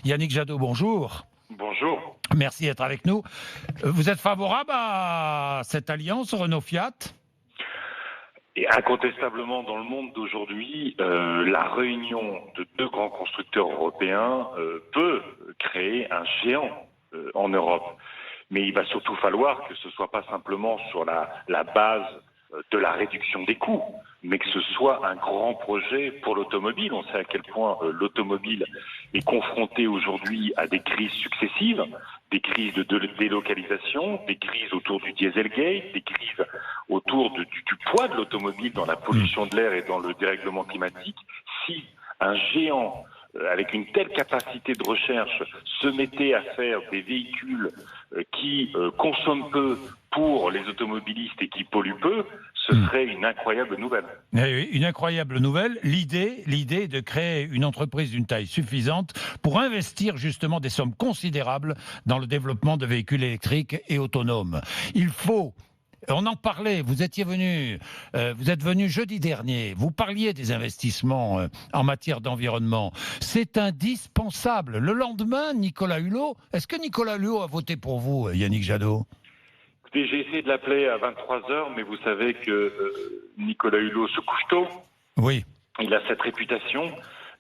Yannick Jadot, bonjour. Bonjour. Merci d'être avec nous. Vous êtes favorable à cette alliance Renault-Fiat ? Et incontestablement, dans le monde d'aujourd'hui, la réunion de deux grands constructeurs européens peut créer un géant en Europe. Mais il va surtout falloir que ce ne soit pas simplement sur la base de la réduction des coûts, mais que ce soit un grand projet pour l'automobile. On sait à quel point l'automobile est confrontée aujourd'hui à des crises successives, des crises de délocalisation, des crises autour du Dieselgate, des crises autour du poids de l'automobile dans la pollution de l'air et dans le dérèglement climatique. Si un géant avec une telle capacité de recherche se mettait à faire des véhicules qui consomment peu pour les automobilistes et qui polluent peu, ce serait une incroyable nouvelle. Une incroyable nouvelle. L'idée est de créer une entreprise d'une taille suffisante pour investir justement des sommes considérables dans le développement de véhicules électriques et autonomes. On en parlait, vous êtes venu jeudi dernier, vous parliez des investissements en matière d'environnement. C'est indispensable. Le lendemain, Nicolas Hulot, est-ce que Nicolas Hulot a voté pour vous, Yannick Jadot ? Écoutez, j'ai essayé de l'appeler à 23h, mais vous savez que Nicolas Hulot se couche tôt. Oui. Il a cette réputation.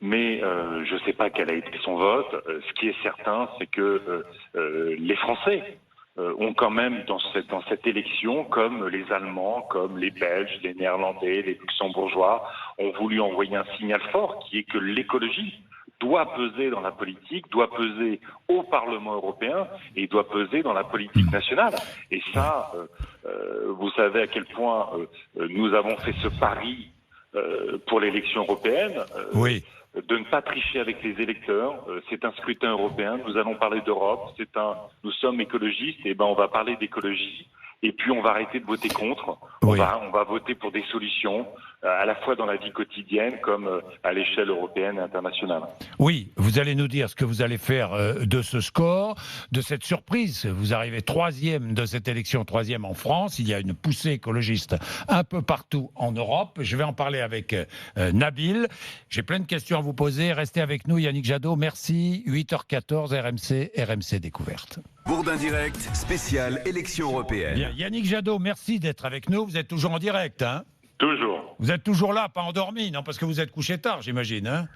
Mais je ne sais pas quel a été son vote. Ce qui est certain, c'est que les Français ont quand même dans cette élection, comme les Allemands, comme les Belges, les Néerlandais, les Luxembourgeois, ont voulu envoyer un signal fort qui est que l'écologie doit peser dans la politique, doit peser au Parlement européen et doit peser dans la politique nationale. Et ça, vous savez à quel point nous avons fait ce pari pour l'élection européenne. Oui. De ne pas tricher avec les électeurs. C'est un scrutin européen. Nous allons parler d'Europe. Nous sommes écologistes. Et on va parler d'écologie. Et puis on va arrêter de voter contre. Oui. On va voter pour des solutions, à la fois dans la vie quotidienne comme à l'échelle européenne et internationale. Oui, vous allez nous dire ce que vous allez faire de ce score, de cette surprise. Vous arrivez troisième de cette élection, troisième en France. Il y a une poussée écologiste un peu partout en Europe. Je vais en parler avec Nabil. J'ai plein de questions à vous poser. Restez avec nous, Yannick Jadot. Merci. 8h14, RMC Découverte. Bourdin Direct, spécial élection européenne. Bien, Yannick Jadot, merci d'être avec nous. Vous êtes toujours en direct, hein ? Toujours. Vous êtes toujours là, pas endormi, non ? Parce que vous êtes couché tard, j'imagine, hein ?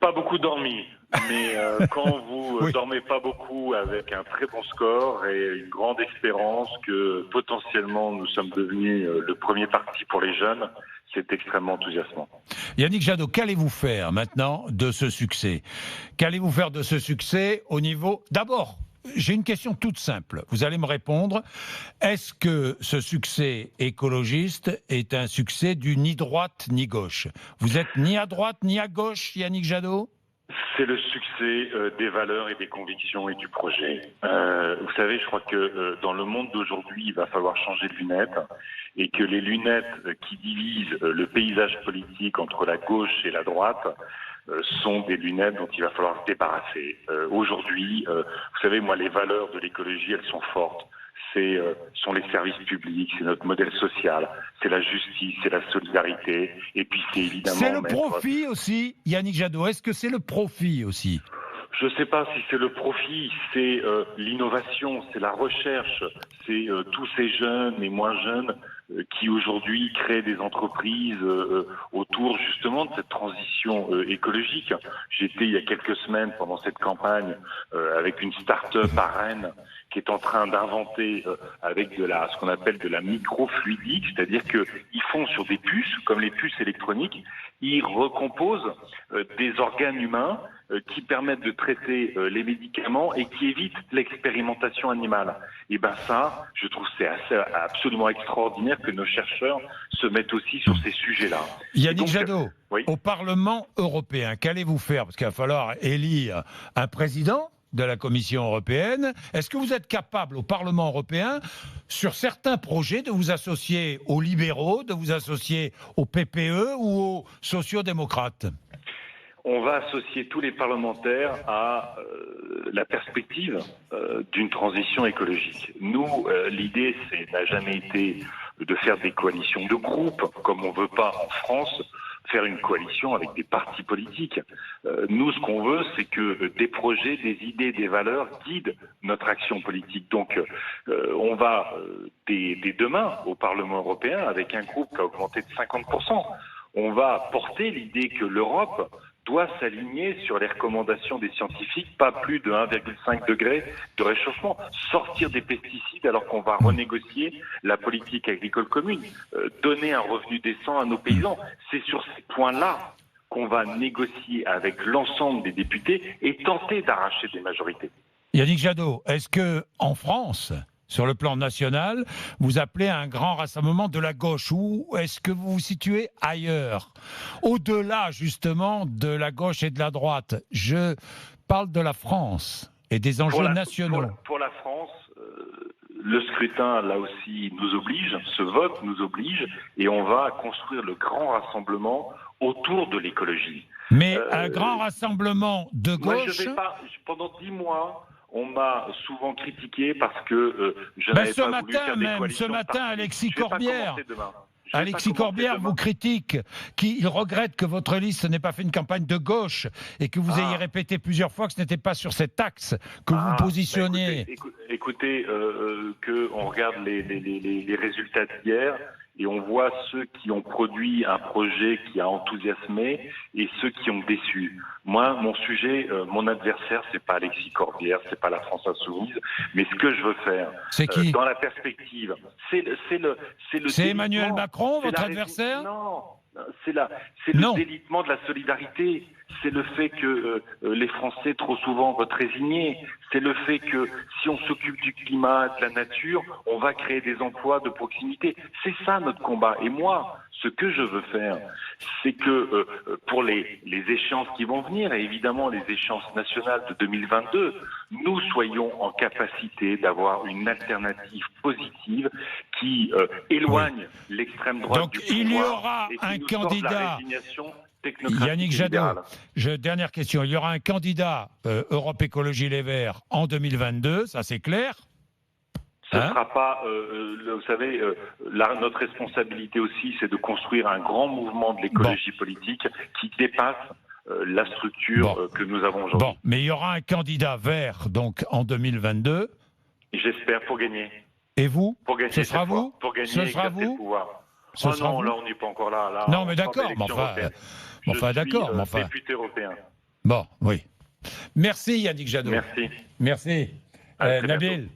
Pas beaucoup dormi, mais quand vous dormez pas beaucoup avec un très bon score et une grande espérance que potentiellement nous sommes devenus le premier parti pour les jeunes, c'est extrêmement enthousiasmant. Yannick Jadot, qu'allez-vous faire maintenant de ce succès ? Qu'allez-vous faire de ce succès au niveau... D'abord, j'ai une question toute simple. Vous allez me répondre. Est-ce que ce succès écologiste est un succès du ni droite ni gauche ? Vous êtes ni à droite ni à gauche, Yannick Jadot ? C'est le succès des valeurs et des convictions et du projet. Vous savez, je crois que dans le monde d'aujourd'hui, il va falloir changer de lunettes et que les lunettes qui divisent le paysage politique entre la gauche et la droite sont des lunettes dont il va falloir se débarrasser. Aujourd'hui, vous savez, moi, les valeurs de l'écologie, elles sont fortes. Sont les services publics, c'est notre modèle social, c'est la justice, c'est la solidarité, et puis c'est évidemment... C'est le profit aussi, Yannick Jadot. Est-ce que c'est le profit aussi ? Je ne sais pas si c'est le profit, c'est l'innovation, c'est la recherche, c'est tous ces jeunes et moins jeunes qui aujourd'hui créent des entreprises autour justement de cette transition écologique. J'étais il y a quelques semaines pendant cette campagne avec une start-up à Rennes qui est en train d'inventer avec ce qu'on appelle de la microfluidique, c'est-à-dire qu'ils font sur des puces, comme les puces électroniques, ils recomposent des organes humains qui permettent de traiter les médicaments et qui évitent l'expérimentation animale. Et ça, je trouve c'est absolument extraordinaire que nos chercheurs se mettent aussi sur ces sujets-là. Yannick Jadot, oui. Au Parlement européen, qu'allez-vous faire ? Parce qu'il va falloir élire un président de la Commission européenne. Est-ce que vous êtes capable au Parlement européen, sur certains projets, de vous associer aux libéraux, de vous associer au PPE ou aux sociodémocrates ? On va associer tous les parlementaires à la perspective d'une transition écologique. Nous, l'idée, n'a jamais été de faire des coalitions de groupes, comme on ne veut pas en France faire une coalition avec des partis politiques. Nous, ce qu'on veut, c'est que des projets, des idées, des valeurs guident notre action politique. Donc, on va dès demain au Parlement européen avec un groupe qui a augmenté de 50%. On va porter l'idée que l'Europe doit s'aligner sur les recommandations des scientifiques, pas plus de 1,5 degré de réchauffement, sortir des pesticides alors qu'on va renégocier la politique agricole commune, donner un revenu décent à nos paysans. C'est sur ces points-là qu'on va négocier avec l'ensemble des députés et tenter d'arracher des majorités. Yannick Jadot, est-ce que en France, sur le plan national, vous appelez à un grand rassemblement de la gauche ou est-ce que vous vous situez ailleurs, au-delà justement de la gauche et de la droite? Je parle de la France et des enjeux nationaux. Pour la France, le scrutin, là aussi, nous oblige, ce vote nous oblige, et on va construire le grand rassemblement autour de l'écologie. Mais un grand rassemblement de gauche... Moi, je vais pas, pendant 10 mois... On m'a souvent critiqué parce que je n'avais pas voulu faire des coalitions. Ce matin, Alexis Corbière vous critique, qu'il regrette que votre liste n'ait pas fait une campagne de gauche et que vous ayez répété plusieurs fois que ce n'était pas sur cet axe que vous positionniez. Écoutez, qu'on regarde les résultats d'hier et on voit ceux qui ont produit un projet qui a enthousiasmé et ceux qui ont déçu. Moi, mon sujet, mon adversaire, c'est pas Alexis Corbière, c'est pas la France insoumise, mais ce que je veux faire, c'est qui dans la perspective, c'est Emmanuel Macron, votre adversaire? Non, c'est le délitement de la solidarité. C'est le fait que les Français, trop souvent, votent résignés. C'est le fait que si on s'occupe du climat, de la nature, on va créer des emplois de proximité. C'est ça notre combat. Et moi, ce que je veux faire, c'est que pour les échéances qui vont venir, et évidemment les échéances nationales de 2022, nous soyons en capacité d'avoir une alternative positive qui éloigne l'extrême droite du pouvoir. Donc il y aura un candidat... Yannick Jadot, dernière question. Il y aura un candidat Europe Écologie Les Verts en 2022, ça c'est clair? Ce ne sera pas, vous savez, notre responsabilité aussi, c'est de construire un grand mouvement de l'écologie politique qui dépasse la structure que nous avons aujourd'hui. Bon, mais il y aura un candidat vert donc en 2022. J'espère, pour gagner. Et vous? Pour gagner, ce sera vous? Pour gagner, ce sera vous? le pouvoir. Non, là on n'est pas encore là. Non, mais d'accord, je suis député européen. Bon, oui. Merci Yannick Jadot. Merci. Nabil.